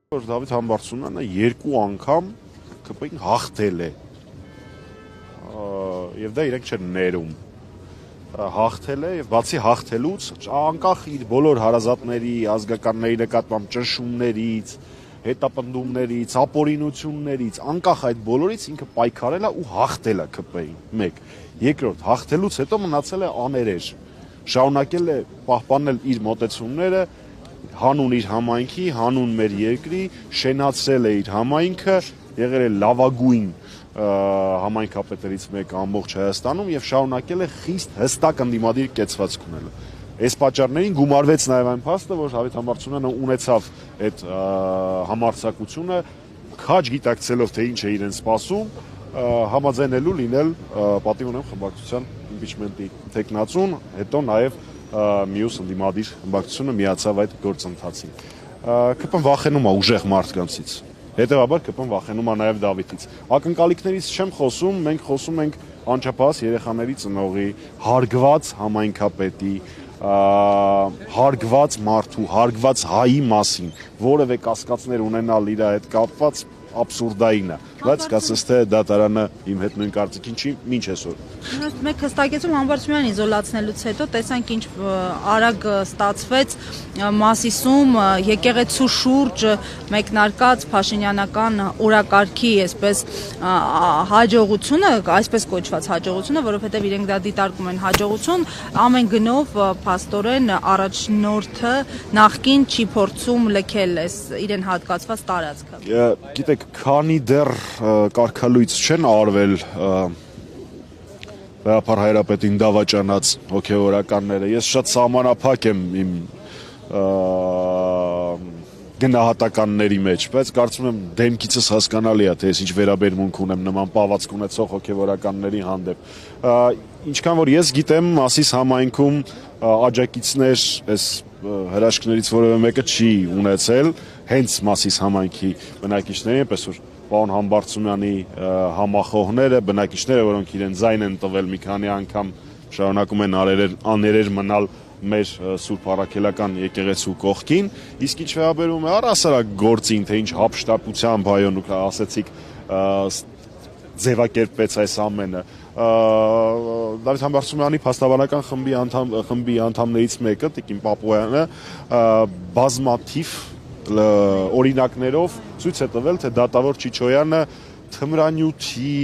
Դավիթ Համբարձումյանը երկու անգամ ԿՊ-ին հաղթել է եւ դա իրենք չեն ներում հաղթել է եւ բացի հաղթելուց անկախ իր բոլոր հարազատների ազգականների նկատմամբ ճնշումներից հետապնդումներից ապօրինություններից անկախ այդ բոլորից ինքը պայքարել է ու հաղթել է ԿՊ-ին 1 երկրորդ հաղթելուց հետո մնացել է աներեր շարունակել է պահպանել իր մոտեցումները հանուն իր համայնքի, հանուն մեր երկրի, շենացրել է իր համայնքը, եղել է լավագույն համայնքապետերից մեկը ամբողջ Հայաստանում եւ շարունակել է խիստ հստակ ընդդիմադիր կեցվածք ունենալ։ Այս պատճառներին գումարվեց նաեւ այն փաստը, որ Դավիթ Համբարձումյանը ունեցավ այդ համարձակությունը, քաջ գիտակցելով թե ինչ է իրեն սպասում, համաձայնելու լինել պատիվ ունեմ խմբակցության իմպիչմենտի տեխնացուն, հետո նաեւ մյուս ընդդիմադիր խմբակցությունը միացավ այդ գործընթացին։ ԿՊ-ն վախենում է ուժեղ մարդկանցից։ Հետևաբար ԿՊ-ն վախենում է նաև Դավիթից։ Ակնկալիքներից չեմ խոսում, մենք խոսում ենք անչափահաս երեխաների ծնողի, հարգված համայնքապետի, հարգված մարդու, հարգված հայի մասին, որևէ կասկածներ ունենալ իր հետ կապված absurdային է, բայց կասես թե դատարանը իմ հետ նույն կարծիքին չի մինչ այսօր։ Մեկ հստակեցում Համբարձումյանին իզոլացնելուց հետո տեսանք ինչ արագ ստացվեց Մասիսում եկեղեցու շուրջ մեկնարկած փաշինյանական օրակարգի այսպես հաջողությունը, այսպես կոչված հաջողությունը, որովհետև իրենք դա դիտարկում են հաջողություն, ամեն գնով փաստորեն առաջնորդը նախկին չի փորձում լքել այս իրեն հատկացված տարածքը։ Գիտեք, քանի դեռ կարգալույծ չեն արվել Վեհապար Հայրապետին դավաճանած հոգևորականները, ես շատ սահմանափակ եմ իմ գնահատականների մեջ, բայց կարծում եմ դեմքիցս հասկանալի է, թե ես ինչ վերաբերմունք ունեմ նման պահվածք ունեցող հոգևորականների հանդեպ։ Ինչքան որ ես գիտեմ, Մասիս համայնքում աջակիցներ այս հրաշքներից որևէ մեկը չի ունեցել, հենց Մասիս համայնքի բնակիչների, այնպես որ պարոն Համբարձումյանի համախոհները, բնակիչները, որոնք իրեն ձայն են տվել մի քանի անգամ շարունակում են աներեր մնալ մեր Սուրբ Առաքելական եկեղեցու կողքին, իսկ ինչ վերաբերում է առհասարակ գործին, թե ինչ հափշտակությամբ հայոն ու ասեցիք ձևակերպվեց այս ամենը։ Դավիթ Համբարձումյանի փաստաբանական խմբի անդամներից մեկը, Տիկին Պապոյանը, բազմաթիվ օրինակներով ցույց է տվել, թե դատավոր Չիչոյանը թմրանյութի,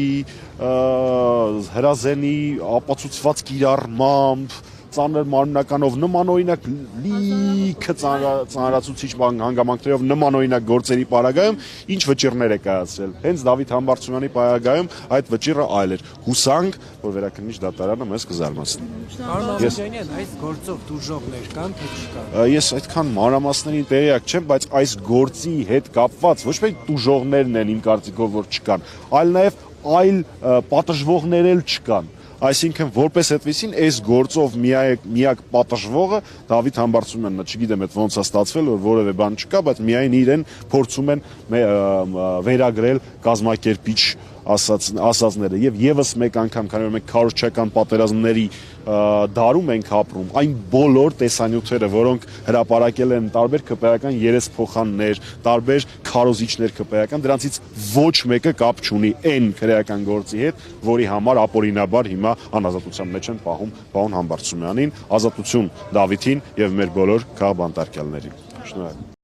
հրազենի ապացուցված կիրառմամբ, ծանր մարմնականով նմանօրինակ լիքը ծանրացուցիչ հանգամանքներով նմանօրինակ գործերի պարագայում ինչ վճիռներ է կայացրել։ Հենց Դավիթ Համբարձումյանի պարագայում այդ վճիռը այլ էր։ Հուսանք, որ վերաքննիչ դատարանը մեզ կզարմացնի։ Այս գործով դժողներ կան, թե չկան։ Ես այդքան մանրամասներին տեղյակ չեմ, բայց այս գործի հետ կապված ոչ միայն դժողներն են իմ կարծիքով որ չկան, այլ նաև այլ պատժվողներ էլ չկան։ Այսինքն որպես այդպեսին այս գործով միակ պատժվողը Դավիթ Համբարձումյանն է, չգիտեմ այդ ոնց է ստացվել, որ որևէ բան չկա, բայց միայն իրեն փորձում են վերագրել կազմակերպիչ ասածները եւ եւս մեկ անգամ, քանի որ մենք քարոզչական պատերազմների դարում ենք ապրում, այն բոլոր տեսանյութերը, որոնք հրապարակել են տարբեր ԿՊ-ական երեսփոխաններ, տարբեր քարոզիչներ ԿՊ-ական, դրանցից ոչ մեկը կապ չունի այն քրեական գործի հետ, որի համար ապօրինաբար հիմա անազատության մեջ են պահում պարոն Համբարձումյանին, ազատություն Դավիթին եւ մեր բոլոր քաղբանտարկյալներին։ Շնորհակալ